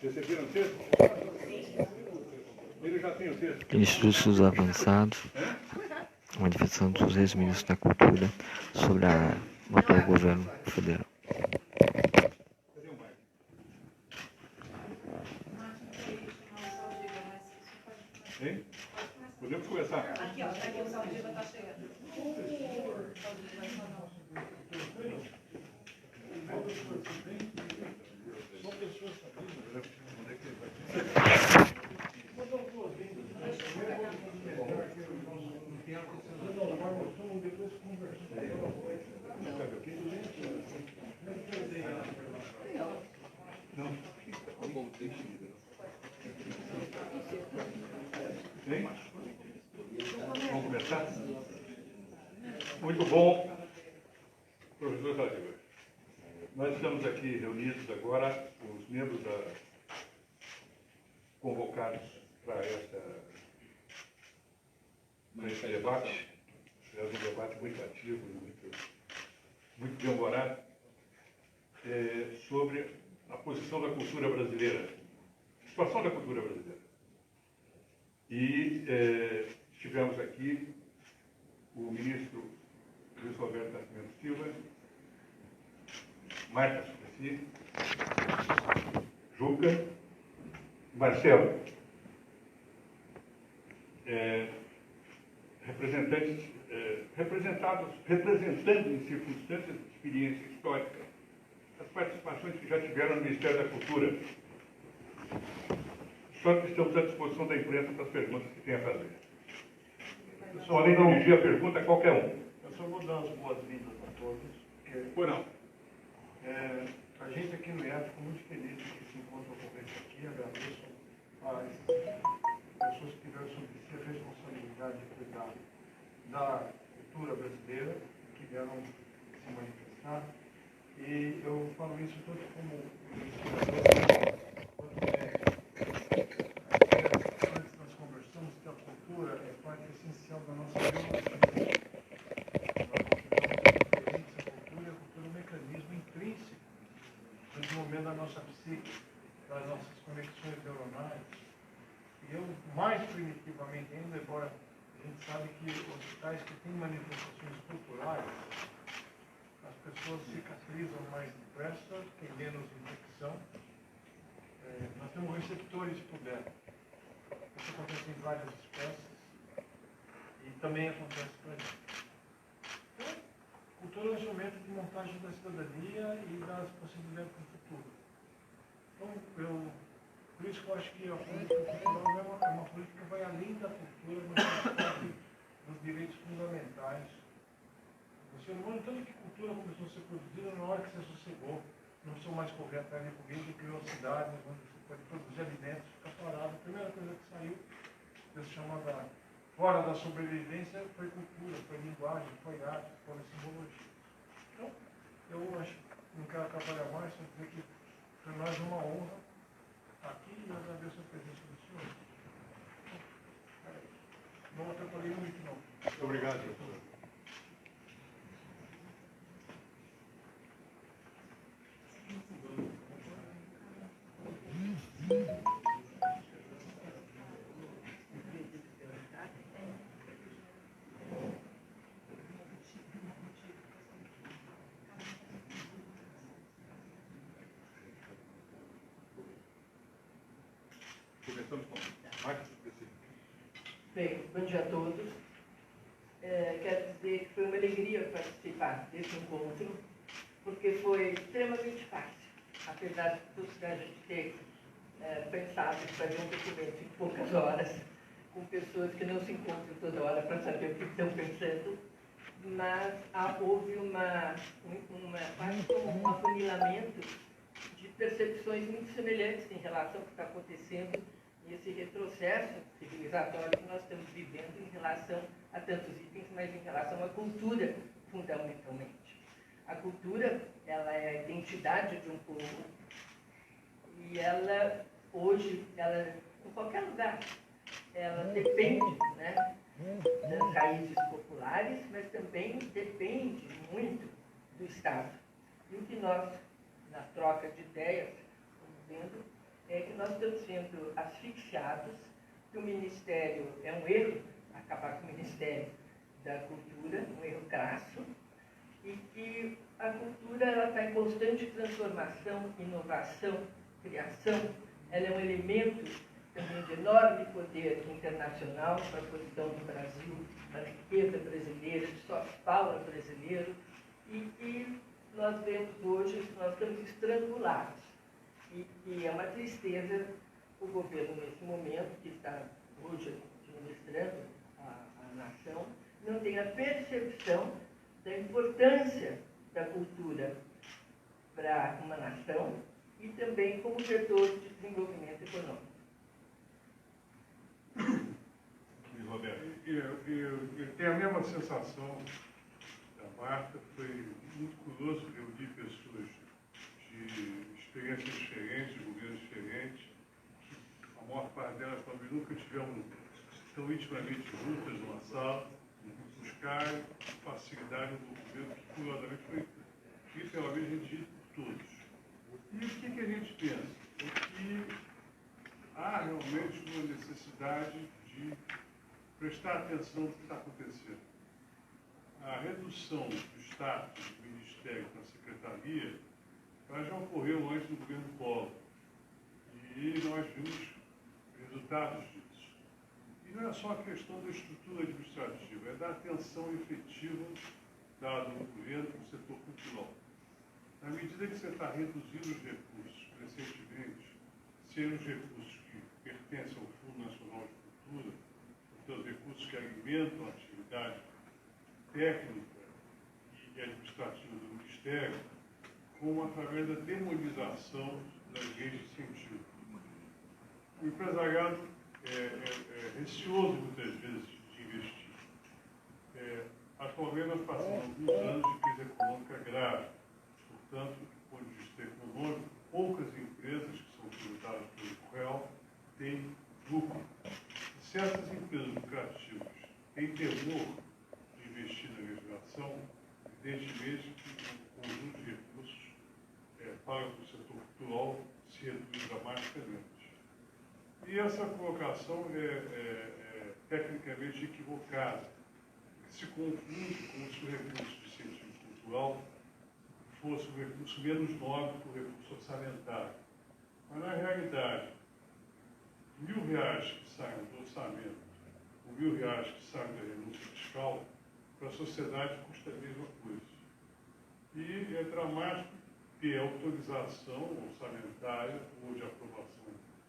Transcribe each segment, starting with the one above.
Receberam o texto? Ele já tem o texto. Estudos avançados, manifestação dos ex-ministros da Cultura sobre o atual governo federal. Cadê o Marcos? Hein? Podemos começar? Aqui, ó. Aqui o Saldiva está chegando. Hein? Vamos começar? Muito bom, professor Saldiva. Nós estamos aqui reunidos agora, os membros convocados para esse debate. É um debate muito ativo, muito bem-humorado, sobre a posição da cultura brasileira, a situação da cultura brasileira. E tivemos aqui o ministro Luiz Roberto Nascimento Silva, Marta Suplicy, Juca, Marcelo, representando em circunstâncias de experiência histórica as participações que já tiveram no Ministério da Cultura. Só que estamos à disposição da imprensa para as perguntas que tem a fazer. Podem dirigir a pergunta a qualquer um. Eu só vou dar as boas-vindas a todos. Por não. A gente aqui no IEF ficou muito feliz que esse encontro ocorresse aqui. Agradeço às pessoas que tiveram sobre si a responsabilidade de cuidar da cultura brasileira, que vieram se manifestar. E eu falo isso tanto como historiador, antes nós conversamos que a cultura é parte essencial da nossa biologia. A cultura é um mecanismo intrínseco no desenvolvimento da nossa psique, das nossas conexões neuronais. E eu, mais primitivamente ainda, embora a gente sabe que hospitais que têm manifestações culturais, as pessoas cicatrizam mais depressa, tem menos infecção. Nós temos receptores por dentro. Isso acontece em várias espécies e também acontece para a gente. Então, cultura é um instrumento de montagem da cidadania e das possibilidades do futuro. Então, por isso que eu acho que a política cultural é uma política que vai além da cultura, mas que dos direitos fundamentais. O ser humano, tanto que cultura começou a ser produzida na hora que você sossegou, não precisou mais correr atrás de comida, criou cidades onde você pode produzir alimentos, ficar parado. A primeira coisa que saiu, desse chamada fora da sobrevivência, foi cultura, foi linguagem, foi arte, foi simbologia. Então, eu acho, não quero atrapalhar mais, só dizer que para nós é uma honra estar aqui e eu agradeço a presença do senhor. Não atrapalhei muito, não. Muito obrigado, professor. Começamos com Marcos Suplicy. Bem, bom dia a todos. Quero dizer que foi uma alegria participar desse encontro, porque foi extremamente fácil, apesar de a gente ter pensado em fazer um documento em poucas horas, com pessoas que não se encontram toda hora para saber o que estão pensando, mas houve quase como um afunilamento de percepções muito semelhantes em relação ao que está acontecendo e esse retrocesso civilizatório que nós estamos vivendo em relação a tantos itens, mas em relação à cultura, fundamentalmente. A cultura, ela é a identidade de um povo e ela, hoje, em qualquer lugar, ela depende, né, das raízes populares, mas também depende muito do Estado. E o que nós, na troca de ideias, estamos vendo nós estamos sendo asfixiados, que o Ministério é um erro, acabar com o Ministério da Cultura, um erro crasso, e que a cultura está em constante transformação, inovação, criação. Ela é um elemento também de enorme poder internacional para a posição do Brasil, para a riqueza brasileira, de soft power brasileiro, e nós vemos hoje que nós estamos estrangulados. E é uma tristeza o governo, nesse momento, que está hoje administrando a nação, não tem a percepção da importância da cultura para uma nação e também como setor de desenvolvimento econômico. Luiz Roberto. Eu tenho a mesma sensação da Marta. Foi muito curioso reunir pessoas de experiências diferentes, de governos diferentes. A maior parte delas talvez nunca tivemos tão intimamente juntas numa sala, buscar facilidade no documento que curiosamente foi literalmente redigido por todos. E o que a gente pensa? É que há realmente uma necessidade de prestar atenção no que está acontecendo. A redução do status do Ministério para a Secretaria, ela já ocorreu antes do governo Collor. E nós vimos resultados disso. E não é só a questão da estrutura administrativa, é da atenção efetiva dada ao governo para o setor cultural. Na medida que você está reduzindo os recursos crescentemente, sendo os recursos que pertencem ao Fundo Nacional de Cultura, portanto, recursos que alimentam a atividade técnica e administrativa do Ministério, como através da demonização das leis de incentivo. O empresariado é receoso, muitas vezes, de investir. Atualmente, nós passamos alguns anos de crise econômica grave. Portanto, do ponto de vista econômico, poucas empresas que são tributadas pelo CREL têm lucro. Certas empresas lucrativas têm temor de investir na legislação, evidentemente que o conjunto de recursos para o setor cultural se reduz dramaticamente. E essa colocação é tecnicamente equivocada, se confunde como se o recurso de incentivo cultural fosse um recurso menos nobre que o recurso orçamentário. Mas, na realidade, R$1.000 que saem do orçamento, ou R$1.000 que saem da renúncia fiscal, para a sociedade custa a mesma coisa. E é dramático ter autorização orçamentária ou de aprovação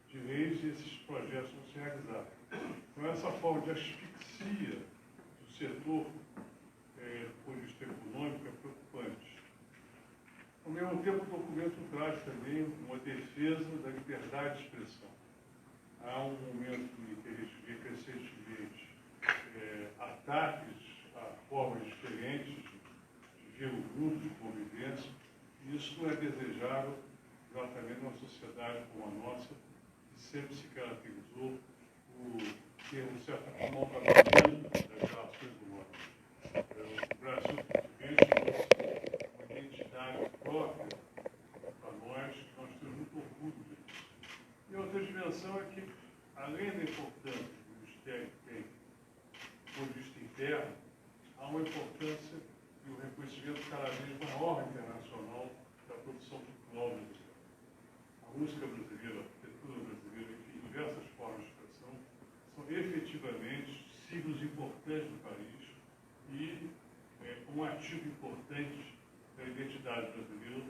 de leis e esses projetos não se realizarem. Então, essa forma de asfixia do setor, do ponto de vista econômico, é preocupante. Ao mesmo tempo, o documento traz também uma defesa da liberdade de expressão. Há um momento em que a gente vê crescentemente ataques a formas diferentes de ver o mundo, de convivência, e isso não é desejável exatamente numa sociedade como a nossa, que sempre se caracterizou por ter um certo amalgamamento das relações humanas. O Brasil português trouxe uma identidade própria para nós, que nós temos muito orgulho disso. E outra dimensão é que, além da importância que o Ministério tem do ponto de vista interno, há uma importância e um reconhecimento cada vez maior internacional da produção cultural brasileira. A música brasileira, a arquitetura brasileira, enfim, diversas formas de expressão, são efetivamente signos importantes do país e um ativo importante da identidade brasileira.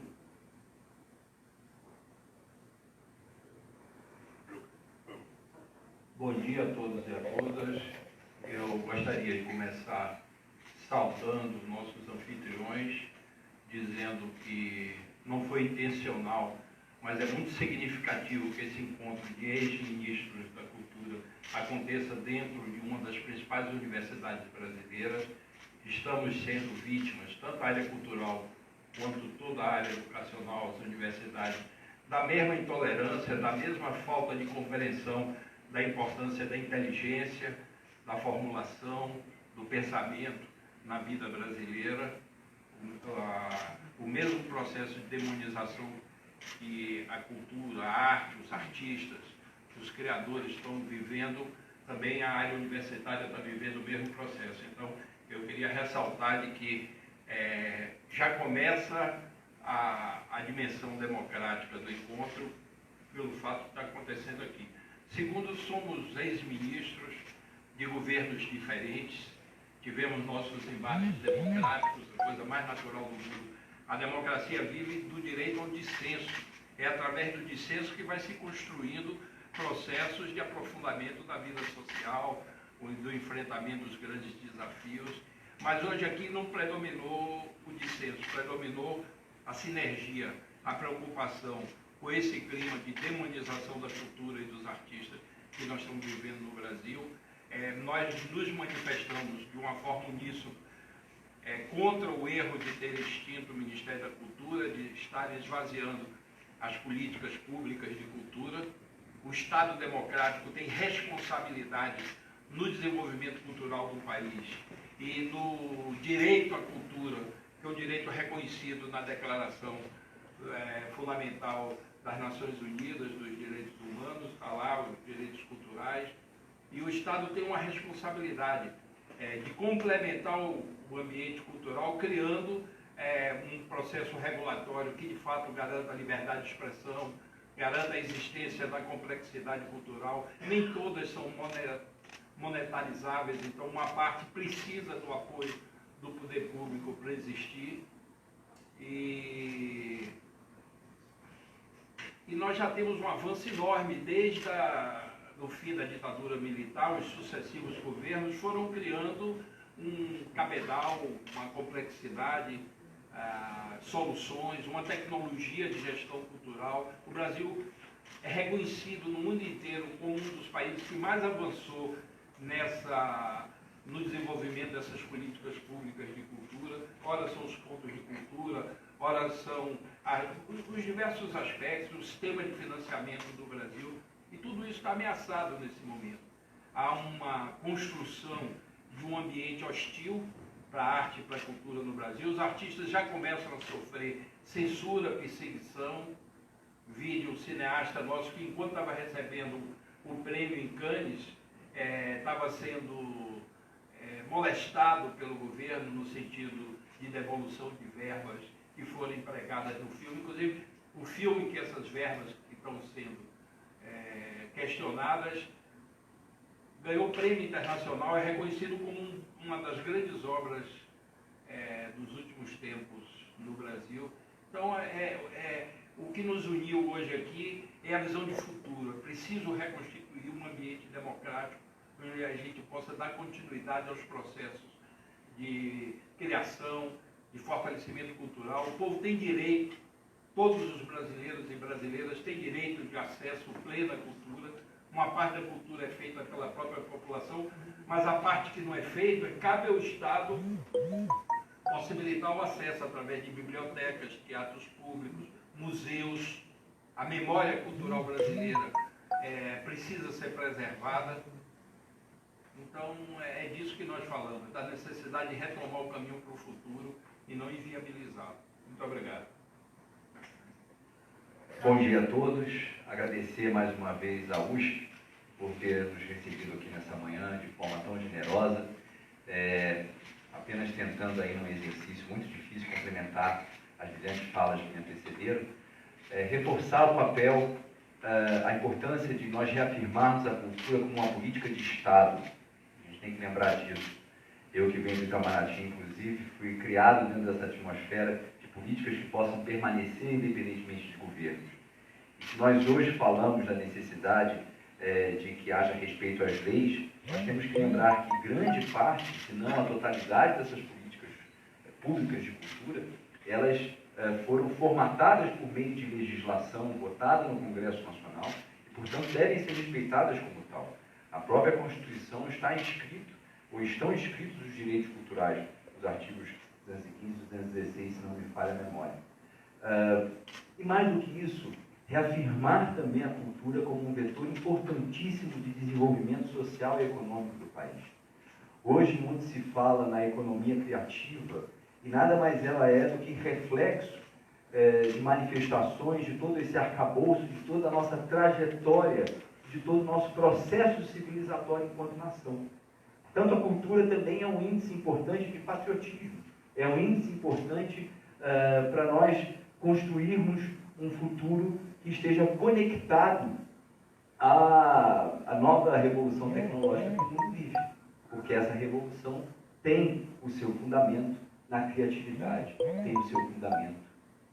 Bom dia a todos e a todas. Eu gostaria de começar saudando nossos anfitriões, dizendo que não foi intencional, mas é muito significativo que esse encontro de ex-ministros da cultura aconteça dentro de uma das principais universidades brasileiras. Estamos sendo vítimas, tanto a área cultural quanto toda a área educacional, as universidades, da mesma intolerância, da mesma falta de compreensão da importância da inteligência, da formulação, do pensamento na vida brasileira. O mesmo processo de demonização que a cultura, a arte, os artistas, os criadores estão vivendo, também a área universitária está vivendo o mesmo processo. Então, eu queria ressaltar de que já começa a dimensão democrática do encontro pelo fato que está acontecendo aqui. Segundo, somos ex-ministros de governos diferentes, tivemos nossos embates democráticos, a coisa mais natural do mundo. A democracia vive do direito ao dissenso. É através do dissenso que vai se construindo processos de aprofundamento da vida social, do enfrentamento dos grandes desafios. Mas hoje aqui não predominou o dissenso, predominou a sinergia, a preocupação com esse clima de demonização da cultura e dos artistas que nós estamos vivendo no Brasil. Nós nos manifestamos de uma forma uníssona contra o erro de ter extinto o Ministério da Cultura, de estar esvaziando as políticas públicas de cultura. O Estado democrático tem responsabilidade no desenvolvimento cultural do país e no direito à cultura, que é um direito reconhecido na Declaração Fundamental das Nações Unidas dos Direitos Humanos, está lá, os direitos culturais, e o Estado tem uma responsabilidade de complementar o ambiente cultural, criando um processo regulatório que, de fato, garanta a liberdade de expressão, garanta a existência da complexidade cultural. Nem todas são monetarizáveis, então uma parte precisa do apoio do poder público para existir. E nós já temos um avanço enorme desde o fim da ditadura militar. Os sucessivos governos foram criando um cabedal, uma complexidade, soluções, uma tecnologia de gestão cultural. O Brasil é reconhecido no mundo inteiro como um dos países que mais avançou no desenvolvimento dessas políticas públicas de cultura. Ora são os pontos de cultura, ora são os diversos aspectos, o sistema de financiamento do Brasil, e tudo isso está ameaçado nesse momento. Há uma construção de um ambiente hostil para a arte e para a cultura no Brasil. Os artistas já começam a sofrer censura, perseguição. Vídeo, um cineasta nosso que, enquanto estava recebendo o prêmio em Cannes, estava sendo molestado pelo governo no sentido de devolução de verbas que foram empregadas no filme. Inclusive, o filme que essas verbas que estão sendo questionadas ganhou prêmio internacional, é reconhecido como uma das grandes obras dos últimos tempos no Brasil. Então, o que nos uniu hoje aqui é a visão de futuro. É preciso reconstituir um ambiente democrático onde a gente possa dar continuidade aos processos de criação, de fortalecimento cultural. O povo tem direito, todos os brasileiros e brasileiras têm direito de acesso pleno à cultura. Uma parte da cultura é feita pela própria população, mas a parte que não é feita, cabe ao Estado possibilitar o acesso através de bibliotecas, teatros públicos, museus. A memória cultural brasileira precisa ser preservada. Então, é disso que nós falamos, da necessidade de retomar o caminho para o futuro e não inviabilizá-lo. Muito obrigado. Bom dia a todos. Agradecer mais uma vez à USP por ter nos recebido aqui nessa manhã de forma tão generosa. Apenas tentando aí num exercício muito difícil complementar as brilhantes falas que me antecederam, reforçar o papel, a importância de nós reafirmarmos a cultura como uma política de Estado. A gente tem que lembrar disso. Eu que venho do Itamaraty, inclusive, fui criado dentro dessa atmosfera de políticas que possam permanecer independentemente de governos. E se nós hoje falamos da necessidade de que haja respeito às leis, nós temos que lembrar que grande parte, se não a totalidade dessas políticas públicas de cultura, elas foram formatadas por meio de legislação votada no Congresso Nacional e, portanto, devem ser respeitadas como tal. A própria Constituição está inscrito, ou estão inscritos os direitos culturais, os artigos 215 e 216, se não me falha a memória. E mais do que isso, reafirmar também a cultura como um vetor importantíssimo de desenvolvimento social e econômico do país. Hoje, muito se fala na economia criativa, e nada mais ela é do que reflexo de manifestações, de todo esse arcabouço, de toda a nossa trajetória, de todo o nosso processo civilizatório enquanto nação. Tanto a cultura também é um índice importante de patriotismo, é um índice importante para nós construirmos um futuro que esteja conectado à nova revolução tecnológica que o mundo vive, porque essa revolução tem o seu fundamento na criatividade, tem o seu fundamento,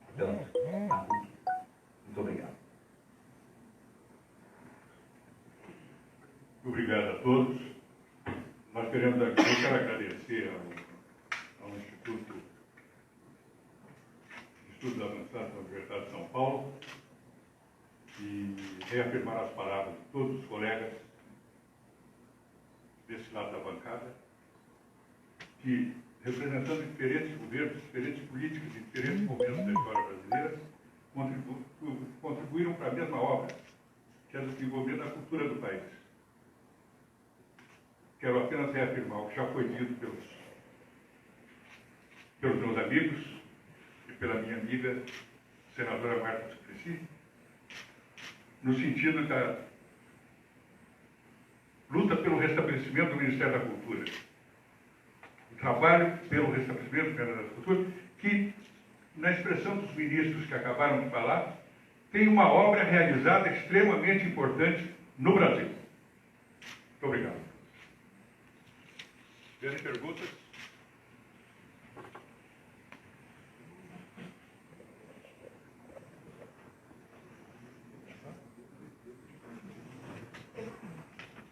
portanto, na cultura. Muito obrigado. Obrigado a todos. Nós queremos aqui, eu quero agradecer ao Instituto de Estudos Avançados da Universidade de São Paulo e reafirmar as palavras de todos os colegas desse lado da bancada, que, representando diferentes governos, diferentes políticas e diferentes momentos da história brasileira, contribuíram para a mesma obra, que é o desenvolvimento da cultura do país. Quero apenas reafirmar o que já foi dito pelos meus amigos e pela minha amiga, senadora Marta Suplicy, no sentido da luta pelo restabelecimento do Ministério da Cultura. O trabalho pelo restabelecimento do Ministério da Cultura, que, na expressão dos ministros que acabaram de falar, tem uma obra realizada extremamente importante no Brasil. Muito obrigado. Tem perguntas?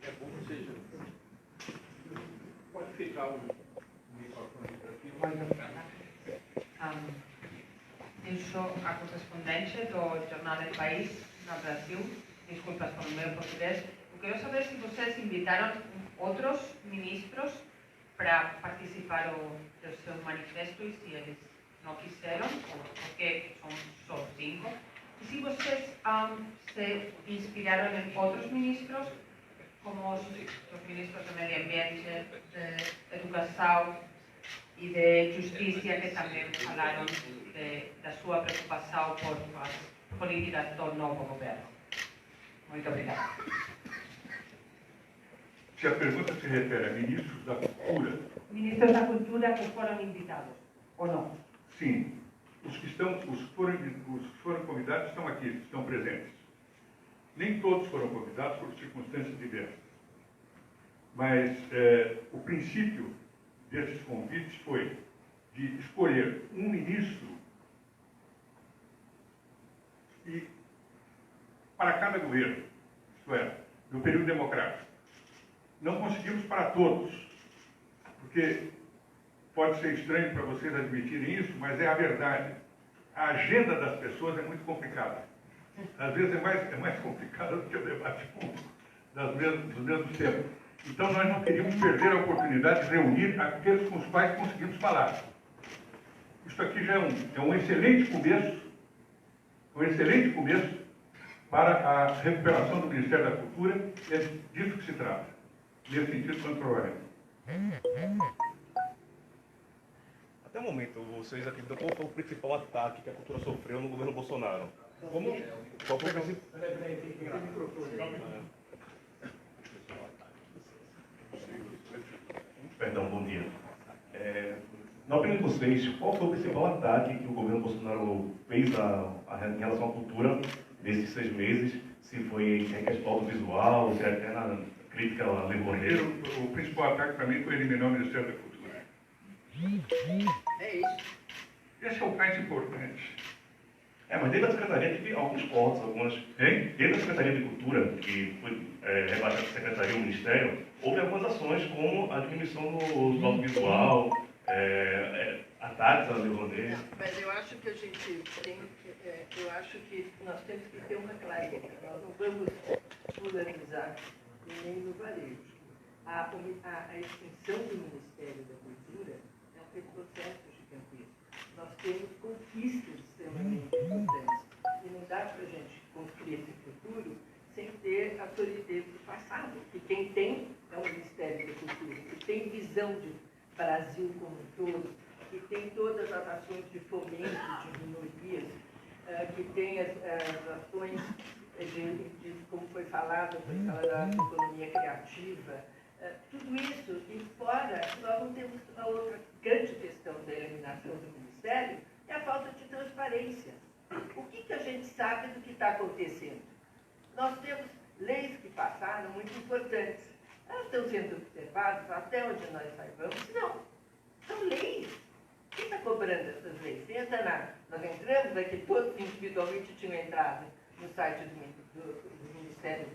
É bom que seja. Pode ficar o microfone aqui, mais à frente. Eu sou a correspondente do Jornal El País no Brasil. Desculpas por o meu português. Eu quero saber se vocês invitaram outros ministros para participar do seu manifesto e se eles não quiseram, porque são só 5. E se vocês se inspiraram em outros ministros, como os ministros de Medio Ambiente, de Educação e de Justiça, que também falaram da sua preocupação por as políticas do novo governo. Muito obrigada. Se a pergunta se refere a ministros da cultura, Ministros da Cultura que foram invitados, ou não? sim, os que foram convidados estão aqui, estão presentes. Nem todos foram convidados por circunstâncias diversas. Mas o princípio desses convites foi de escolher um ministro para cada governo, isto é, do período democrático. Não conseguimos para todos, porque pode ser estranho para vocês admitirem isso, mas é a verdade. A agenda das pessoas é muito complicada. Às vezes é mais complicada do que o debate público dos mesmos temas. Então nós não queríamos perder a oportunidade de reunir aqueles com os quais conseguimos falar. Isso aqui já é um excelente começo para a recuperação do Ministério da Cultura, é disso que se trata. Nesse sentido, quando provaremos. Até o momento, vocês acreditam qual foi o principal ataque que a cultura sofreu no governo Bolsonaro? Qual foi o principal? Perdão, bom dia. Na opinião de vocês, qual foi o principal ataque que o governo Bolsonaro fez em relação à cultura nesses 6 meses? Se foi em questão do visual, se até na crítica à Lei Rouanet? O principal ataque para mim foi eliminar o Ministério da Cultura. É isso. Esse é o mais importante. Mas dentro da Secretaria teve alguns cortes, dentro da Secretaria de Cultura, que foi rebaixada da Secretaria do Ministério, houve algumas ações como a diminuição do audiovisual, ataques à Lei Rouanet. Mas eu acho que a gente tem, eu acho que nós temos que ter uma clareza. Nós não vamos polarizar nem no varejo. A extinção do Ministério da Cultura é um retrocesso gigantesco. Nós temos conquistas extremamente importantes. E não dá para a gente construir esse futuro sem ter a solidez do passado. E quem tem é o Ministério da Cultura, que tem visão de Brasil como um todo, que tem todas as ações de fomento de minorias, que tem as ações como foi falado da economia criativa, tudo isso, e fora, nós não temos a outra grande questão da eliminação do Ministério, é a falta de transparência. O que a gente sabe do que está acontecendo? Nós temos leis que passaram muito importantes. Elas estão sendo observadas até onde nós saibamos? Não. São leis. Quem está cobrando essas leis? Nós entramos aqui, todos individualmente tinham entrado no site do Ministério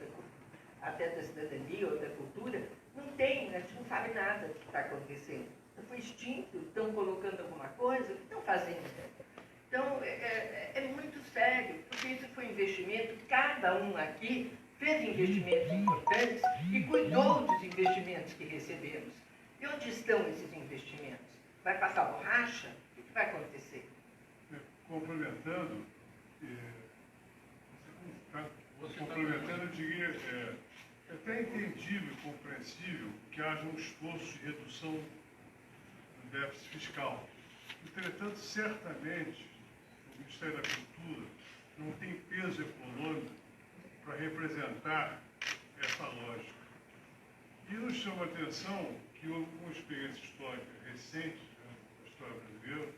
até da Cidadania ou da Cultura. Não tem, a gente não sabe nada do que está acontecendo. Não foi extinto, estão colocando alguma coisa, o que estão fazendo? Então, é muito sério, porque isso foi investimento, cada um aqui fez investimentos importantes e cuidou dos investimentos que recebemos. E onde estão esses investimentos? Vai passar borracha? O que vai acontecer? Complementando, eu diria, é até entendível e compreensível que haja um esforço de redução do déficit fiscal. Entretanto, certamente, o Ministério da Cultura não tem peso econômico para representar essa lógica. E nos chama a atenção que houve uma experiência histórica recente, da história brasileira,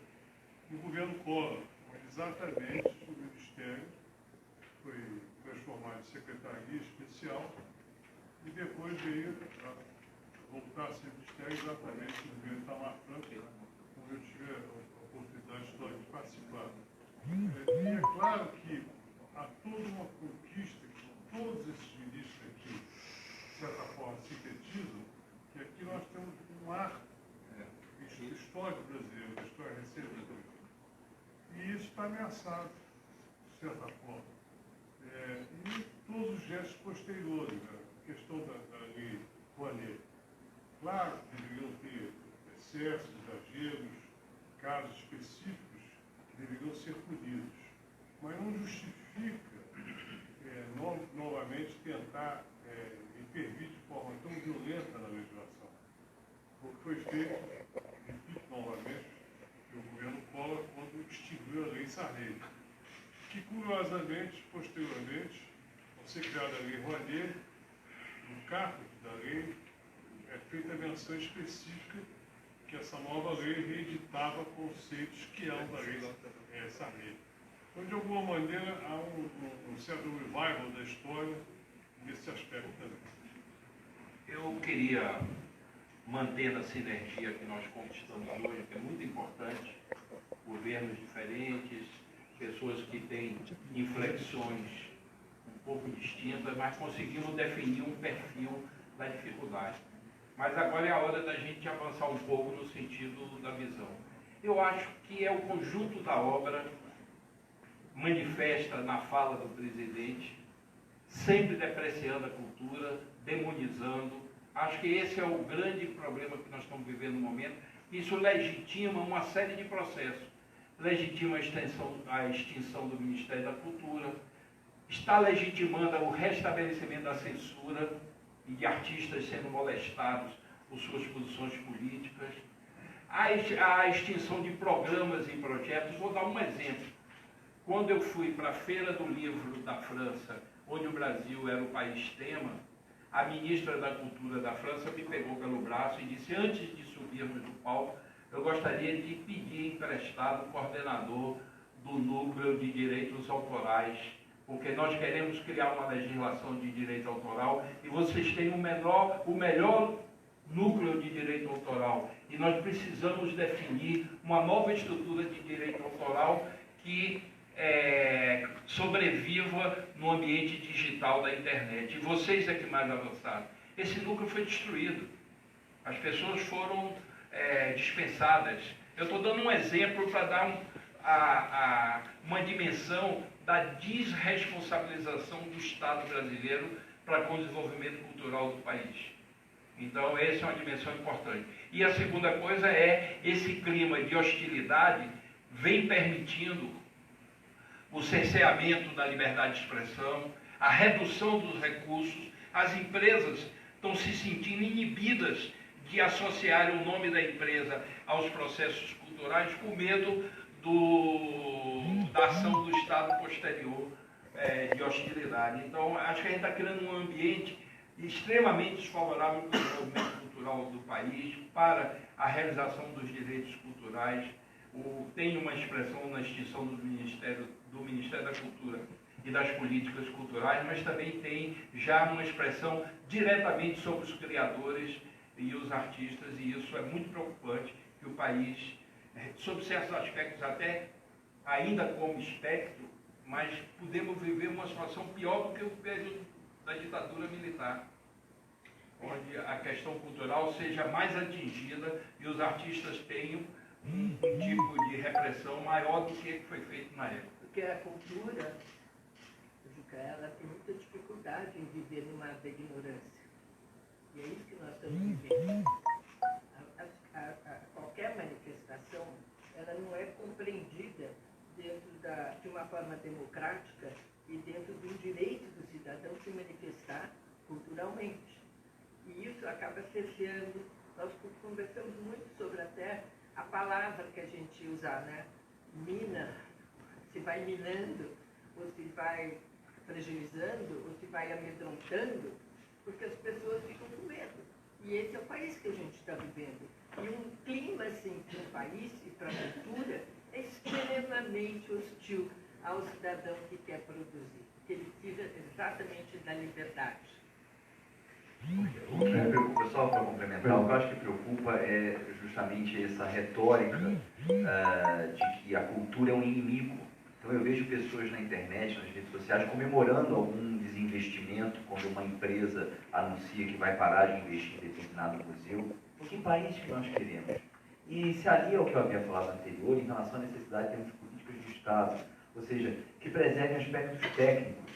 no governo Collor, onde exatamente o Ministério foi transformado em Secretaria Especial e depois veio a voltar a ser Ministério exatamente no governo Itamar Franco, onde eu tive a oportunidade histórica de participar. E é claro que há toda uma conquista que todos esses ministros aqui, de certa forma, sintetizam, que aqui nós temos um arco histórico brasileiro, da história recente brasileira. E isso está ameaçado, de certa forma. E todos os gestos posteriores, a questão da lei Rouanet. Claro que deveriam ter excessos, exageros, casos específicos que deveriam ser punidos. Mas não justifica novamente tentar intervir de forma tão violenta na legislação. O que foi feito, repito novamente, pelo governo Collor quando extinguiu a lei Sarney, que curiosamente, posteriormente, ao ser criada a lei Rouanet, no caput da lei é feita a menção específica que essa nova lei reeditava conceitos que eram da lei Sarney. Então, de alguma maneira, há um certo revival da história nesse aspecto também. Eu queria, mantendo a sinergia que nós conquistamos hoje, que é muito importante, governos diferentes, pessoas que têm inflexões um pouco distintas, mas conseguimos definir um perfil da dificuldade. Mas agora é a hora da gente avançar um pouco no sentido da visão. Eu acho que é o conjunto da obra manifesta na fala do presidente, sempre depreciando a cultura, demonizando. Acho que esse é o grande problema que nós estamos vivendo no momento. Isso legitima uma série de processos. Legitima a extinção do Ministério da Cultura, está legitimando o restabelecimento da censura e de artistas sendo molestados por suas posições políticas, a extinção de programas e projetos. Vou dar um exemplo. Quando eu fui para a Feira do Livro da França, onde o Brasil era o país tema, a ministra da Cultura da França me pegou pelo braço e disse, antes de subirmos do palco, eu gostaria de pedir emprestado o coordenador do núcleo de direitos autorais, porque nós queremos criar uma legislação de direito autoral e vocês têm o melhor núcleo de direito autoral. E nós precisamos definir uma nova estrutura de direito autoral que sobreviva no ambiente digital da internet. E vocês é que mais avançaram. Esse núcleo foi destruído. As pessoas foram dispensadas. Eu estou dando um exemplo para dar uma dimensão da desresponsabilização do Estado brasileiro para com o desenvolvimento cultural do país. Então, essa é uma dimensão importante. E a segunda coisa é esse clima de hostilidade vem permitindo o cerceamento da liberdade de expressão, a redução dos recursos. As empresas estão se sentindo inibidas de associarem o nome da empresa aos processos culturais com medo da ação do Estado posterior de hostilidade. Então, acho que a gente está criando um ambiente extremamente desfavorável para o desenvolvimento cultural do país, para a realização dos direitos culturais. Tem uma expressão na extinção do Ministério da Cultura e das políticas culturais, mas também tem já uma expressão diretamente sobre os criadores e os artistas, e isso é muito preocupante, que o país, sob certos aspectos até ainda como espectro, mas podemos viver uma situação pior do que o período da ditadura militar, onde a questão cultural seja mais atingida e os artistas tenham um tipo de repressão maior do que foi feito na época. Porque a cultura, ela tem muita dificuldade em viver numa ignorância. E é isso que nós estamos vivendo. Qualquer manifestação, ela não é compreendida dentro de uma forma democrática e dentro do direito do cidadão se manifestar culturalmente. E isso acaba cerceando. Nós conversamos muito sobre até a palavra que a gente usa, né? Mina, se vai minando, ou se vai fragilizando, ou se vai amedrontando, porque as pessoas ficam com medo. E esse é o país que a gente está vivendo. E um clima assim para o país e para a cultura é extremamente hostil ao cidadão que quer produzir, que ele precisa exatamente da liberdade. O que me preocupa, só para complementar, o que eu acho que preocupa é justamente essa retórica de que a cultura é um inimigo. Então eu vejo pessoas na internet, nas redes sociais, comemorando algum desinvestimento quando uma empresa anuncia que vai parar de investir em determinado museu. Que país que nós queremos? E se alia ao que eu havia falado anterior em relação à necessidade de termos políticas de Estado, ou seja, que preservem aspectos técnicos.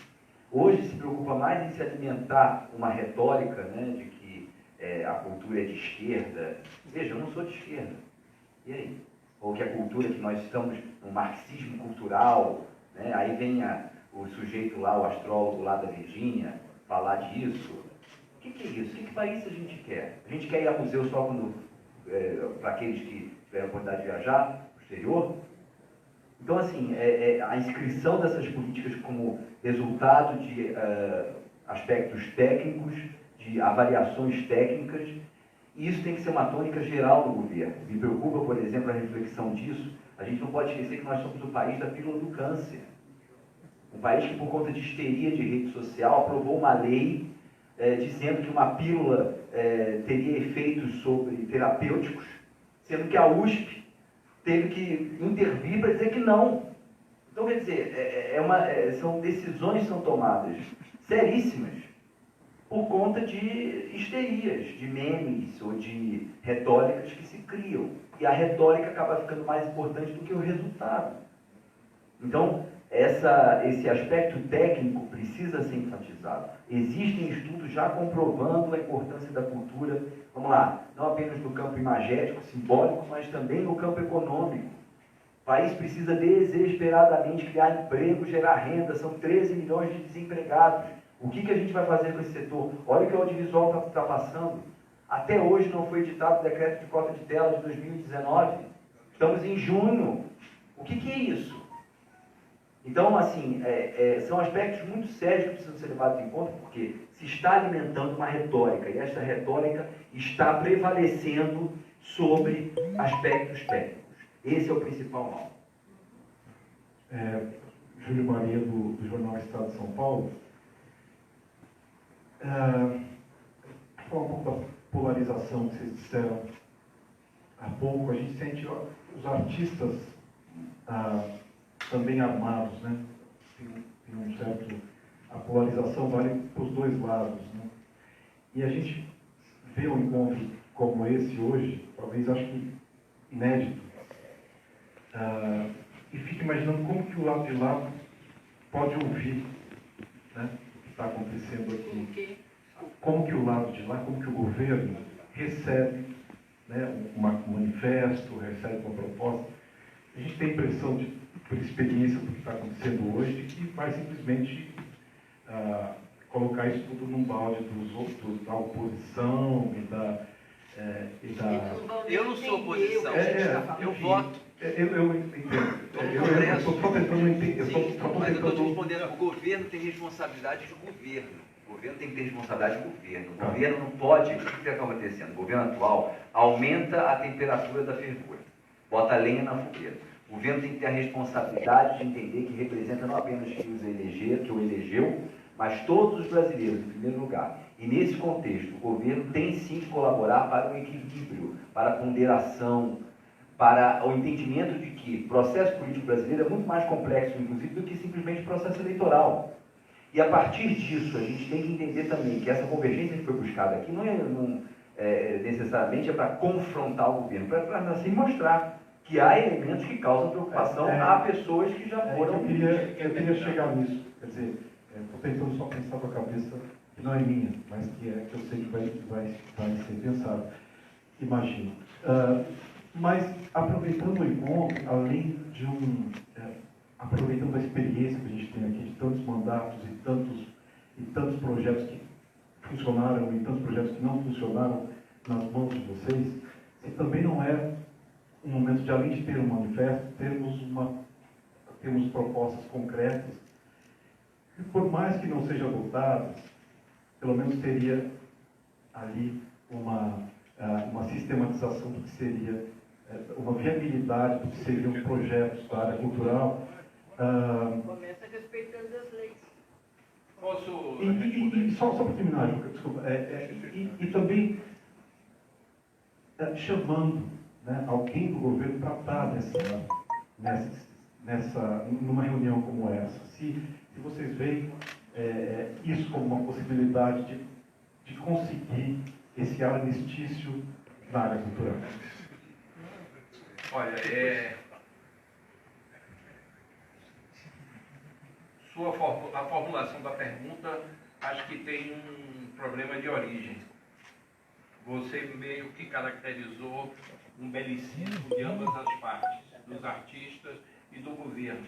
Hoje se preocupa mais em se alimentar uma retórica, né, de que a cultura é de esquerda. Veja, eu não sou de esquerda. E aí? Ou que a cultura, que nós estamos no marxismo cultural, né, aí vem o sujeito lá, o astrólogo lá da Virgínia, falar disso. O que é isso? Que país a gente quer? A gente quer ir a museu só para aqueles que tiveram a oportunidade de viajar para o exterior? Então, assim, a inscrição dessas políticas como resultado de aspectos técnicos, de avaliações técnicas, e isso tem que ser uma tônica geral do governo. Me preocupa, por exemplo, a reflexão disso. A gente não pode esquecer que nós somos o país da pílula do câncer. Um país que, por conta de histeria de rede social, aprovou uma lei dizendo que uma pílula teria efeitos terapêuticos, sendo que a USP teve que intervir para dizer que não. Então, quer dizer, são decisões que são tomadas seríssimas por conta de histerias, de memes ou de retóricas que se criam. E a retórica acaba ficando mais importante do que o resultado. Então, esse aspecto técnico precisa ser enfatizado. Existem estudos já comprovando a importância da cultura, vamos lá, não apenas no campo imagético, simbólico, mas também no campo econômico. O país precisa desesperadamente criar emprego, gerar renda, são 13 milhões de desempregados. O que a gente vai fazer com esse setor? Olha o que o audiovisual está passando. Até hoje não foi editado o decreto de cota de tela de 2019. Estamos em junho. O que é isso? Então, assim, são aspectos muito sérios que precisam ser levados em conta, porque se está alimentando uma retórica, e esta retórica está prevalecendo sobre aspectos técnicos. Esse é o principal mal. Júlio Maria, do Jornal Estado de São Paulo. Falar um pouco da polarização que vocês disseram há pouco. A gente sente os artistas também armados, né? Tem um certo... A polarização vale para os dois lados, né? E a gente vê um encontro como esse hoje, talvez acho que inédito, e fica imaginando como que o lado de lá pode ouvir, né, o que está acontecendo aqui. Como que o lado de lá, como que o governo recebe, né, um manifesto, recebe uma proposta. A gente tem a impressão, por experiência do que está acontecendo hoje, de que vai simplesmente colocar isso tudo num balde da oposição e e da... Eu não sou oposição, eu voto. Eu entendo. Eu estou tentando entender. Mas eu estou te respondendo, o governo tem responsabilidade de governo. O governo tem que ter responsabilidade de governo. O governo não pode... O que está acontecendo? O governo atual aumenta a temperatura da fervura, bota lenha na fogueira. O governo tem que ter a responsabilidade de entender que representa não apenas que o elegeu, mas todos os brasileiros, em primeiro lugar. E nesse contexto, o governo tem sim que colaborar para o equilíbrio, para a ponderação, para o entendimento de que o processo político brasileiro é muito mais complexo, inclusive, do que simplesmente o processo eleitoral. E a partir disso, a gente tem que entender também que essa convergência que foi buscada aqui não é necessariamente para confrontar o governo, para assim mostrar que há elementos que causam preocupação a pessoas que já foram... Eu queria chegar nisso, quer dizer, estou tentando só pensar com a cabeça, que não é minha, mas que eu sei que vai ser pensado, imagino. Mas aproveitando o encontro, além de aproveitando a experiência que a gente tem aqui de tantos mandatos e tantos projetos que funcionaram e tantos projetos que não funcionaram nas mãos de vocês, se também não é um momento de, além de ter um manifesto, temos propostas concretas, e por mais que não sejam adotadas, pelo menos teria ali uma sistematização do que seria, uma viabilidade do que seriam projetos da área cultural. Começa respeitando as leis. Posso... Só para terminar, Juca, desculpa, e também chamando, né, alguém do governo para estar numa reunião como essa. Se vocês veem isso como uma possibilidade de conseguir esse armistício na área cultural. Olha, a formulação da pergunta acho que tem um problema de origem. Você meio que caracterizou um belicismo de ambas as partes, dos artistas e do governo.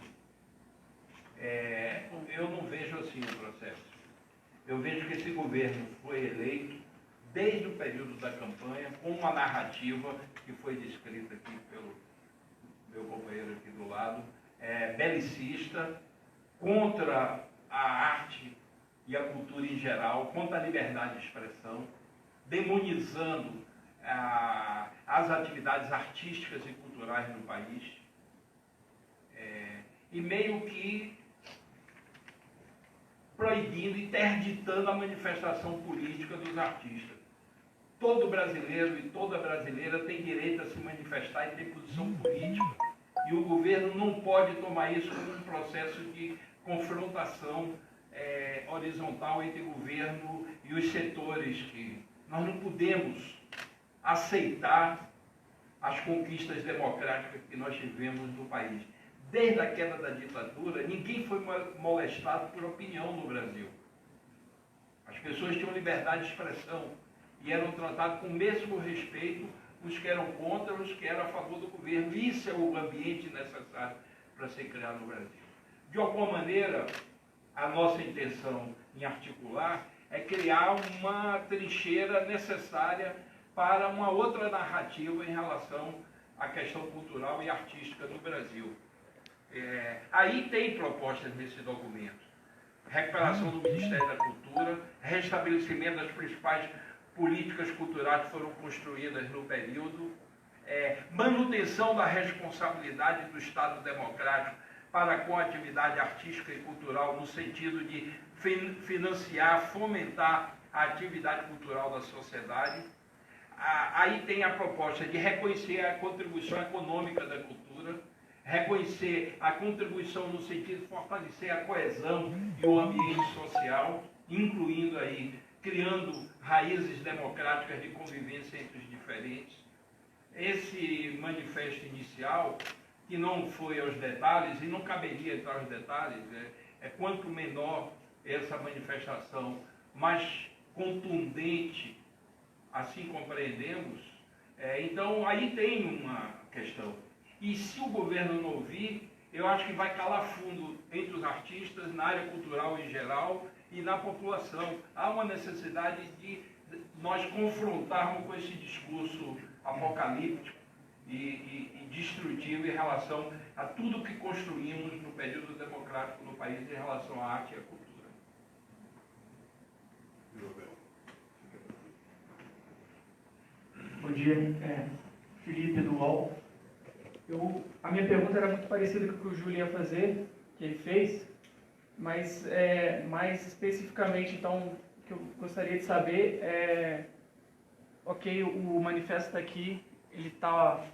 Eu não vejo assim o processo. Eu vejo que esse governo foi eleito desde o período da campanha com uma narrativa que foi descrita aqui pelo meu companheiro aqui do lado, belicista, contra a arte e a cultura em geral, contra a liberdade de expressão, demonizando as atividades artísticas e culturais no país, e meio que proibindo, interditando a manifestação política dos artistas. Todo brasileiro e toda brasileira tem direito a se manifestar e ter posição política. E o governo não pode tomar isso como um processo de confrontação horizontal entre o governo e os setores. Que nós não podemos aceitar as conquistas democráticas que nós tivemos no país. Desde a queda da ditadura, ninguém foi molestado por opinião no Brasil. As pessoas tinham liberdade de expressão e eram tratados com o mesmo respeito os que eram contra, os que eram a favor do governo. Isso é o ambiente necessário para ser criado no Brasil. De alguma maneira, a nossa intenção em articular é criar uma trincheira necessária para uma outra narrativa em relação à questão cultural e artística do Brasil. Aí tem propostas nesse documento. Recuperação do Ministério da Cultura, restabelecimento das principais políticas culturais que foram construídas no período, manutenção da responsabilidade do Estado democrático para com a atividade artística e cultural, no sentido de financiar, fomentar a atividade cultural da sociedade. Aí tem a proposta de reconhecer a contribuição econômica da cultura, reconhecer a contribuição no sentido de fortalecer a coesão e o ambiente social, incluindo aí, criando raízes democráticas de convivência entre os diferentes. Esse manifesto inicial, que não foi aos detalhes, e não caberia entrar aos detalhes, quanto menor essa manifestação, mais contundente, assim compreendemos. Então, aí tem uma questão. E se o governo não ouvir, eu acho que vai calar fundo entre os artistas, na área cultural em geral, e na população. Há uma necessidade de nós confrontarmos com esse discurso apocalíptico e destrutivo em relação a tudo que construímos no período democrático no país em relação à arte e à cultura. Bom dia, Felipe do UOL. A minha pergunta era muito parecida com o que o Júlio ia fazer, que ele fez, mas mais especificamente, então, o que eu gostaria de saber é, ok, o manifesto está aqui, ele está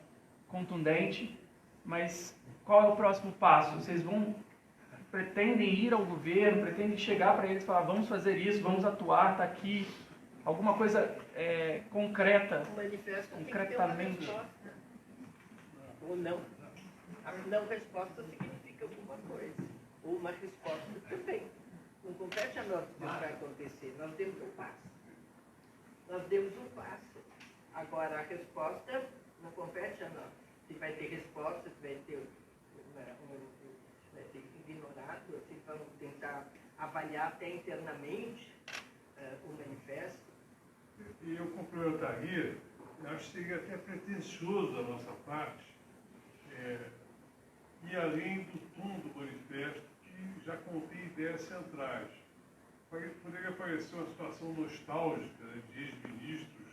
contundente, mas qual é o próximo passo? Vocês pretendem ir ao governo, pretendem chegar para eles e falar, vamos fazer isso, vamos atuar, está aqui, alguma coisa concreta, O manifesto concretamente? tem que ter uma resposta. Ou não. A não resposta significa alguma coisa. Ou uma resposta também. Não compete a nós o que vai acontecer. Nós demos um passo. Nós demos um passo. Agora, a resposta não compete a nós. Se vai ter resposta, se vai ter ignorado, assim, vamos tentar avaliar até internamente o manifesto. E eu complementaria, acho que seria até pretensioso da nossa parte, ir além do tom do manifesto, que já contém ideias centrais. Poderia parecer uma situação nostálgica, né, de ex-ministros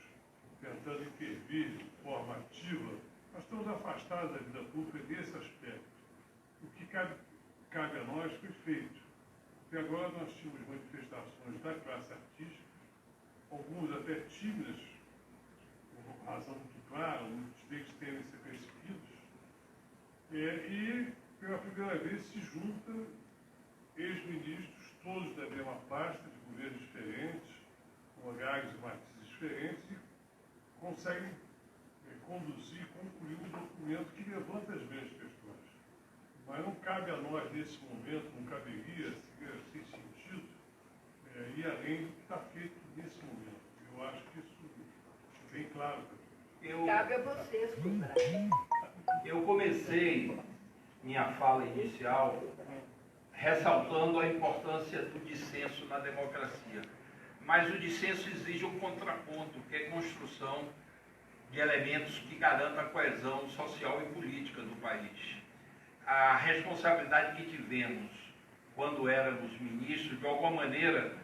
tentando intervir de forma ativa. Nós estamos afastados da vida pública desse aspecto. O que cabe a nós foi feito. Até agora nós tínhamos manifestações da classe artística, algumas até tímidas, por razão muito clara, muitos deles terem sido perseguidos, e pela primeira vez se juntam ex-ministros, todos da mesma pasta, de governos diferentes, com horários e matizes diferentes, e conseguem conduzir, concluir um documento que levanta as mesmas questões. Mas não cabe a nós, nesse momento, não caberia, sem sentido, ir além do que está feito nesse momento. Eu acho que isso é bem claro. Cabe a vocês cobrar. Eu comecei minha fala inicial ressaltando a importância do dissenso na democracia. Mas o dissenso exige um contraponto, que é a construção de elementos que garantam a coesão social e política do país. A responsabilidade que tivemos quando éramos ministros, de alguma maneira,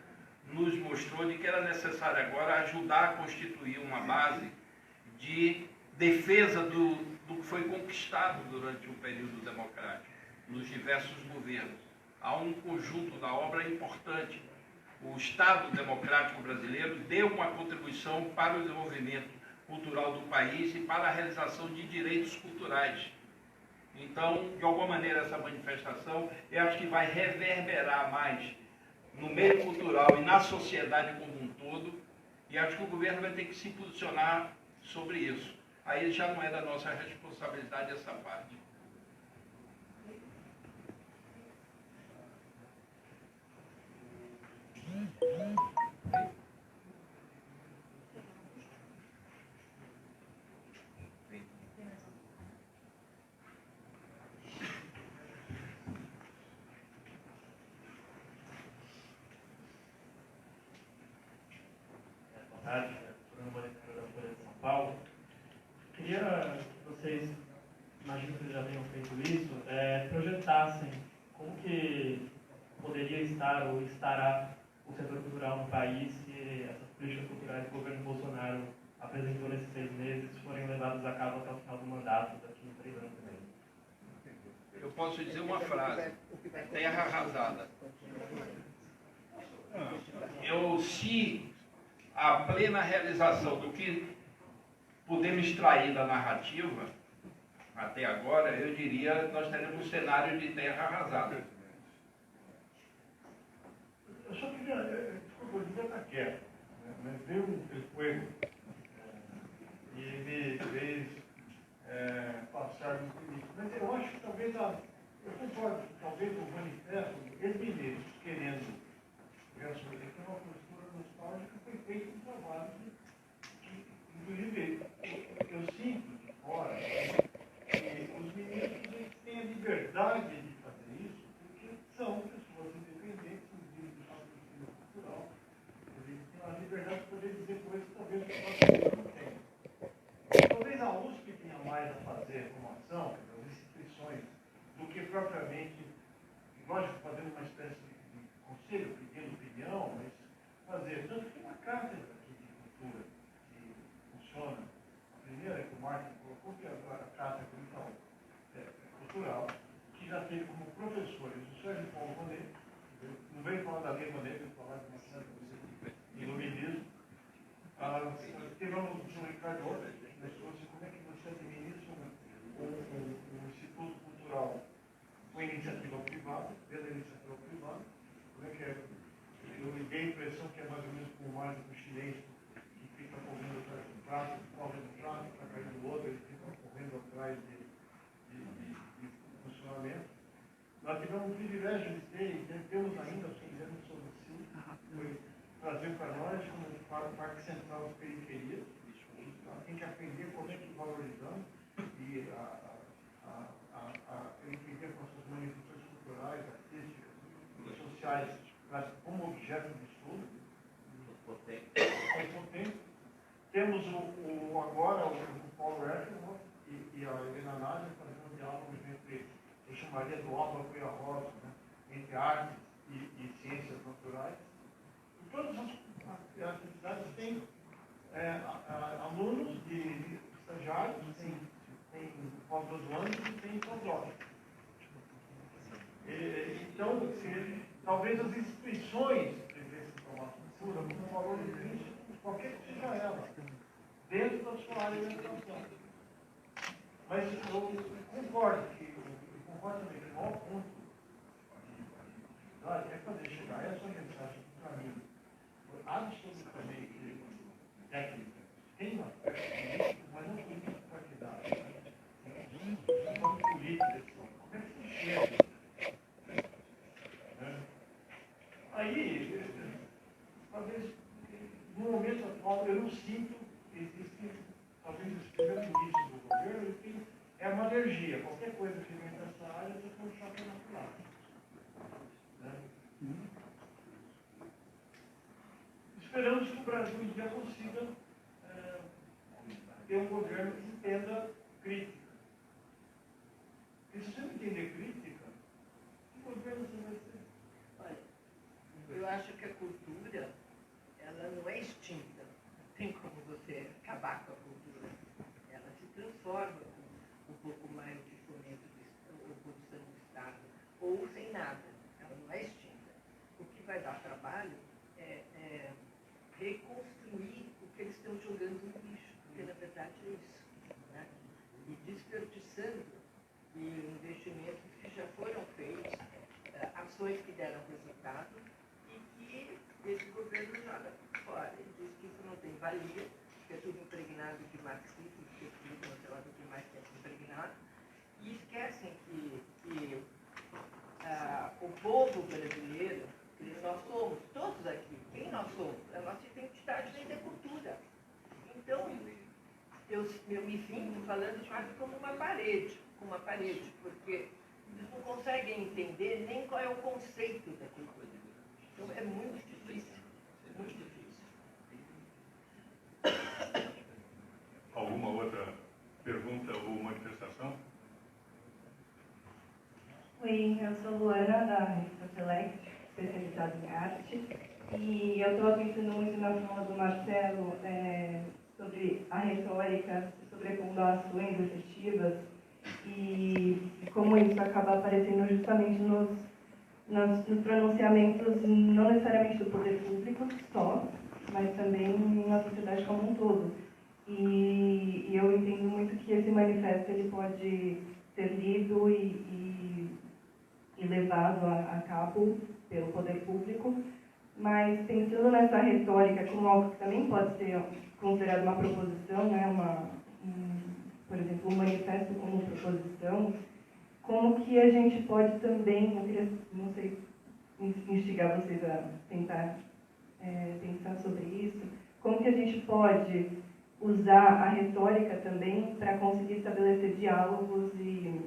nos mostrou de que era necessário agora ajudar a constituir uma base de defesa do que foi conquistado durante o período democrático, nos diversos governos. Há um conjunto da obra importante. O Estado Democrático Brasileiro deu uma contribuição para o desenvolvimento cultural do país e para a realização de direitos culturais. Então, de alguma maneira, essa manifestação, eu acho que vai reverberar mais no meio cultural e na sociedade como um todo, e acho que o governo vai ter que se posicionar sobre isso. Aí já não é da nossa responsabilidade essa parte. Boa tarde, Bruno Boleiro da Folha de São Paulo. Queria que vocês, imagino que vocês já tenham feito isso, projetassem como que poderia estar ou estará o setor cultural no país se essas políticas culturais que o governo Bolsonaro apresentou nesses 6 meses forem levadas a cabo até o final do mandato, daqui a 3 anos também. Eu posso dizer uma frase: terra arrasada. Se a plena realização do que podemos extrair da narrativa, até agora, eu diria que nós teremos um cenário de terra arrasada. Eu só queria, desculpa, eu devia estar quieto, né? Mas veio um depoimento e ele fez passar no limite. Mas eu acho que talvez, eu concordo, talvez o manifesto, ex-ministros querendo reassumir que uma postura nostálgica foi feito um trabalho que inclusive, eu sinto de fora que os ministros têm a liberdade de fazer isso, porque são pessoas independentes, inclusive do Estado cátedra aqui de cultura que funciona. A primeira que o Martin colocou, que é a cátedra então, cultural, que já teve como professores o Sérgio Paulo Ronet, não veio falar da Lei Ronet, veio falar de uma certa iluminismo. Tivemos o João Ricardo Horta, que começou assim, como é que você administra um Instituto Cultural com iniciativa privada, pela iniciativa privada, como é que é? Eu me dei a impressão que é mais ou menos como o mágico chinês, que fica correndo atrás do prato, corre no prato, está caindo do outro, ele fica correndo atrás de funcionamento. Nós tivemos o privilégio de ter, e temos ainda, se quisermos sobre si, foi trazer para nós como Parque Central de Periferia. Tem que aprender como é que valorizamos e entender com essas manifestações culturais, artísticas e sociais como objeto de estudo. Ao mesmo tempo, temos agora o Paulo Erfman e a Helena Nádia fazendo um diálogo entre, eu chamaria do Álvaro e a Rosa, né? Entre artes e ciências naturais. E todas as atividades têm alunos de estagiários, tem pós-graduandos e tem pós-doc. Então, talvez as instituições devessem tomar cultura como um valor intrínseco, qualquer que seja ela, dentro da sua área de atuação. Mas eu concordo também que o maior ponto é fazer chegar essa mensagem para mim, absolutamente técnica. Tem uma política, mas não política partidária. Uma política, como é que se chega? Aí, talvez, no momento atual, eu não sinto que existe, talvez, esse primeiro ministro do governo, é uma alergia. Qualquer coisa que vem nessa área, eu estou com um choque natural. Esperamos que o Brasil um dia consiga ter um governo que entenda crítica. Porque se você não entender crítica, que governo você vai ser? Olha, eu acho que a cultura, ela não é extinta. Não tem como você acabar com a cultura. Ela se transforma com um pouco mais de fomento ou produção do Estado, ou sem nada. Ela não é extinta. O que vai dar trabalho é reconstruir o que eles estão jogando no lixo, porque na verdade é isso, né? E desperdiçando investimentos que já foram feitos, ações que deram resultado e que esse governo joga fora. Ele diz que isso não tem valia, que é tudo impregnado de marxismo, de tudo, não sei lá do que mais que é impregnado, e esquecem que o povo brasileiro, que nós somos, todos aqui, quem nós somos? A nossa identidade vem da cultura. Então, eu me sinto falando quase como uma parede, porque eles não conseguem entender nem qual é o conceito da cultura. Então, é muito difícil, muito difícil. Alguma outra pergunta ou manifestação? Oi, eu sou Luana, da revista Select, especializada em arte, e eu estou pensando muito na fala do Marcelo sobre a retórica, sobrepondo ações efetivas, e como isso acaba aparecendo justamente nos pronunciamentos, não necessariamente do poder público só, mas também na sociedade como um todo. E eu entendo muito que esse manifesto ele pode ser lido e levado a cabo pelo poder público, mas pensando nessa retórica como algo que também pode ser considerado uma proposição, né, por exemplo, um manifesto como proposição, como que a gente pode também, eu queria, não sei, instigar vocês a tentar pensar sobre isso, como que a gente pode usar a retórica também para conseguir estabelecer diálogos e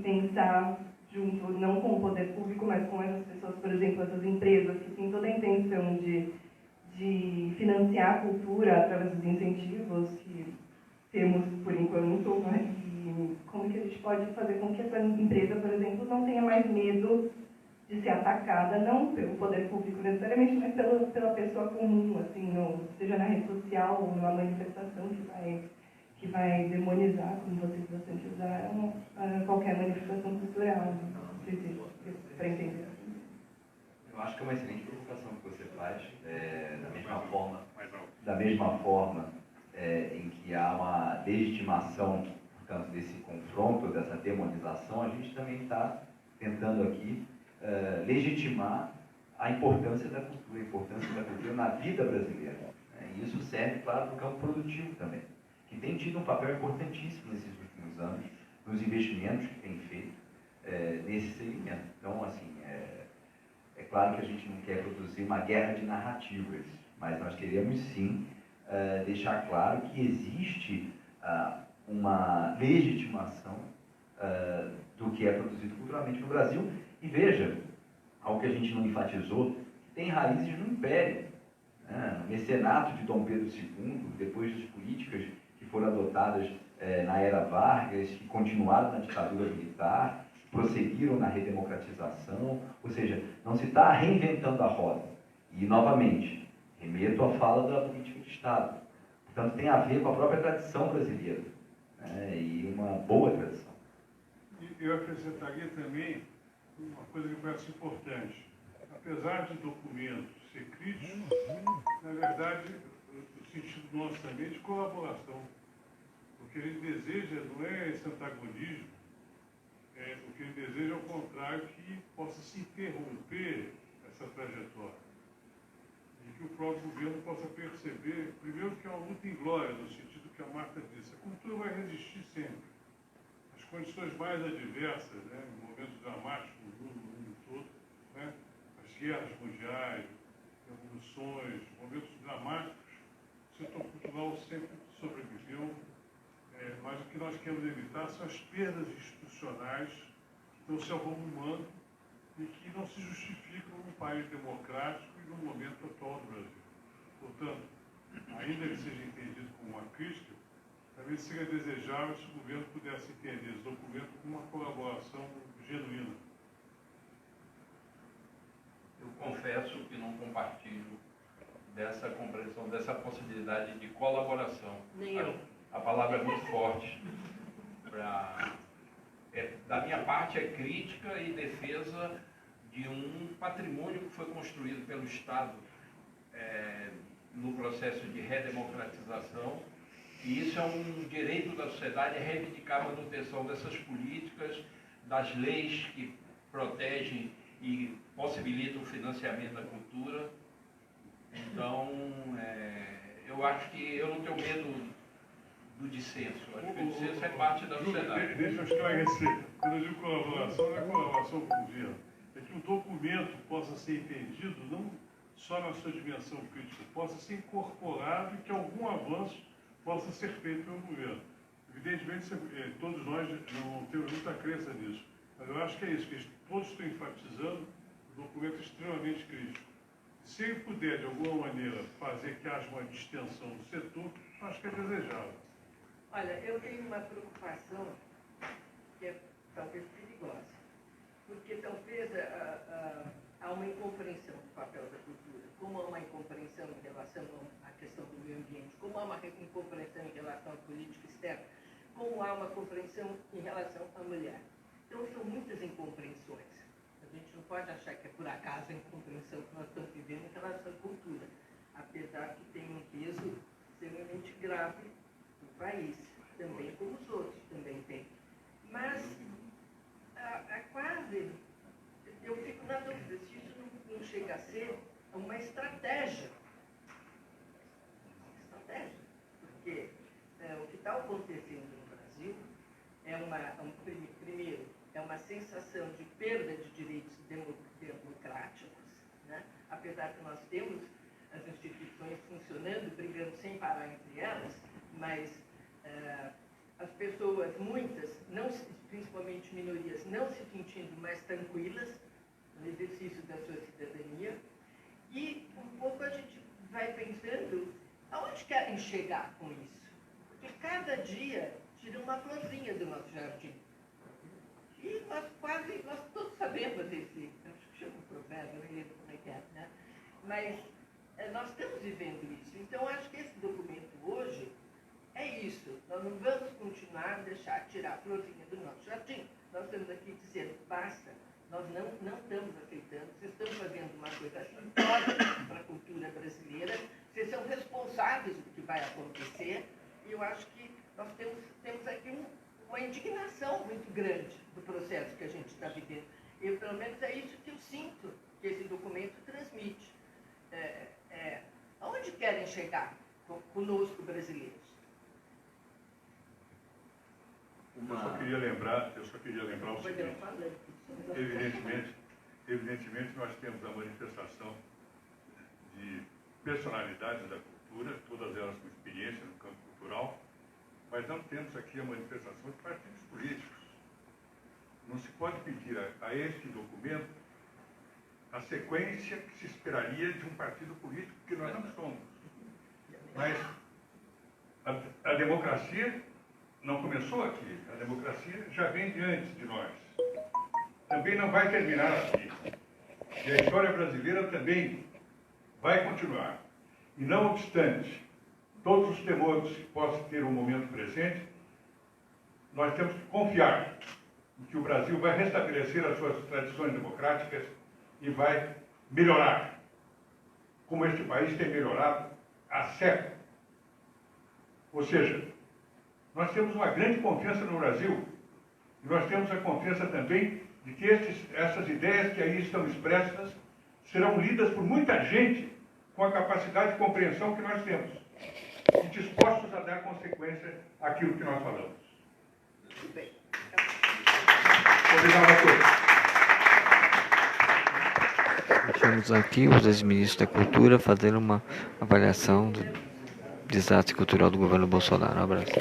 pensar junto, não com o poder público, mas com essas pessoas, por exemplo, essas empresas que têm toda a intenção de financiar a cultura através dos incentivos que temos por enquanto, né? E como que a gente pode fazer com que essa empresa, por exemplo, não tenha mais medo de ser atacada, não pelo poder público necessariamente, mas pela pessoa comum, assim, uma manifestação que vai demonizar, como vocês bastante usaram, qualquer manifestação cultural. Não sei se para entender. Eu acho que é uma excelente provocação que você faz, da mesma forma em que há uma legitimação, portanto, desse confronto, dessa demonização, a gente também está tentando aqui legitimar a importância da cultura na vida brasileira. E isso serve, claro, para o campo produtivo também, que tem tido um papel importantíssimo nesses últimos anos, nos investimentos que tem feito nesse segmento. Então, assim, é claro que a gente não quer produzir uma guerra de narrativas, mas nós queremos sim deixar claro que existe uma legitimação do que é produzido culturalmente no Brasil. E veja, algo que a gente não enfatizou, tem raízes no Império, no mecenato de Dom Pedro II, depois das políticas que foram adotadas na era Vargas, que continuaram na ditadura militar, prosseguiram na redemocratização, ou seja, não se está reinventando a roda. E, novamente, remeto à fala da política de Estado. Portanto, tem a ver com a própria tradição brasileira, e uma boa tradição. Eu acrescentaria também uma coisa que me parece importante. Apesar de documentos ser críticos, na verdade, o sentido nosso também é de colaboração. O que ele deseja não é esse antagonismo, o que ele deseja é ao contrário, que possa se interromper essa trajetória. E que o próprio governo possa perceber, primeiro, que é uma luta inglória, no sentido que a Marta disse, a cultura vai resistir sempre. As condições mais adversas, momentos dramáticos no mundo todo, as guerras mundiais, revoluções, momentos dramáticos, o setor cultural sempre sobreviveu, mas o que nós queremos evitar são as perdas institucionais que estão se arrumando e que não se justificam num país democrático e no momento atual do Brasil. Portanto, ainda que seja entendido como uma crítica, também seria desejável se o governo pudesse entender esse documento como uma colaboração genuína. Eu confesso que não compartilho dessa compreensão, dessa possibilidade de colaboração. Nem eu. A palavra é muito forte. Da minha parte, é crítica e defesa de um patrimônio que foi construído pelo Estado no processo de redemocratização. E isso é um direito da sociedade, reivindicar a manutenção dessas políticas, das leis que protegem e possibilitam o financiamento da cultura. Então, eu acho que eu não tenho medo do dissenso. Acho que o dissenso é parte da sociedade. Deixa eu esclarecer. Quando eu digo colaboração, não é colaboração com o governo. É que o documento possa ser entendido não só na sua dimensão crítica, possa ser incorporado e que algum avanço possa ser feito pelo governo. Evidentemente, todos nós não temos muita crença nisso, mas eu acho que é isso, que todos estão enfatizando o documento é extremamente crítico. Se ele puder, de alguma maneira, fazer que haja uma distensão do setor, acho que é desejável. Olha, eu tenho uma preocupação que é talvez perigosa, porque talvez há uma incompreensão do papel da cultura, como há uma incompreensão em relação à questão do meio ambiente, como há uma incompreensão em relação à política externa, como há uma compreensão em relação à mulher. Então, são muitas incompreensões. A gente não pode achar que é por acaso a incompreensão que nós estamos vivendo em relação à cultura, apesar que tem um peso extremamente grave no país, também como os outros também têm. Mas, quase, eu fico na dúvida se isso não chega a ser uma estratégia. Porque o que está acontecendo no Brasil primeiro, é uma sensação de perda de direitos democráticos, apesar que nós temos as instituições funcionando, brigando sem parar entre elas, mas as pessoas, muitas, principalmente minorias, não se sentindo mais tranquilas no exercício da sua cidadania, e um pouco a gente vai pensando aonde querem chegar com isso, porque cada dia tira uma florzinha do nosso jardim. E nós todos sabemos desse, acho que chama provérbio, não lembro como é que é, mas nós estamos vivendo isso. Então, acho que esse documento hoje Nós não vamos continuar a deixar tirar a florzinha do nosso jardim. Nós estamos aqui dizendo, basta, nós não estamos aceitando, vocês estão fazendo uma coisa simplória para a cultura brasileira, vocês são responsáveis do que vai acontecer, e eu acho que nós temos aqui uma indignação muito grande do processo que a gente está vivendo. Eu, pelo menos, é isso que eu sinto que esse documento transmite. Aonde querem chegar conosco, brasileiros? Eu só queria lembrar o seguinte. Evidentemente, nós temos a manifestação de personalidades da cultura, todas elas com experiência no campo cultural, mas não temos aqui a manifestação de partidos políticos. Não se pode pedir a este documento a sequência que se esperaria de um partido político, que nós não somos. Mas a democracia não começou aqui, a democracia já vem de antes de nós. Também não vai terminar aqui. E a história brasileira também vai continuar. E não obstante todos os temores que possa ter o momento presente, nós temos que confiar em que o Brasil vai restabelecer as suas tradições democráticas e vai melhorar, como este país tem melhorado há séculos. Ou seja, nós temos uma grande confiança no Brasil e nós temos a confiança também de que essas ideias que aí estão expressas serão lidas por muita gente com a capacidade de compreensão que nós temos e dispostos a dar consequência àquilo que nós falamos. Obrigado a todos. Temos aqui os ex-ministros da Cultura fazendo uma avaliação do desastre cultural do governo Bolsonaro. Um abraço.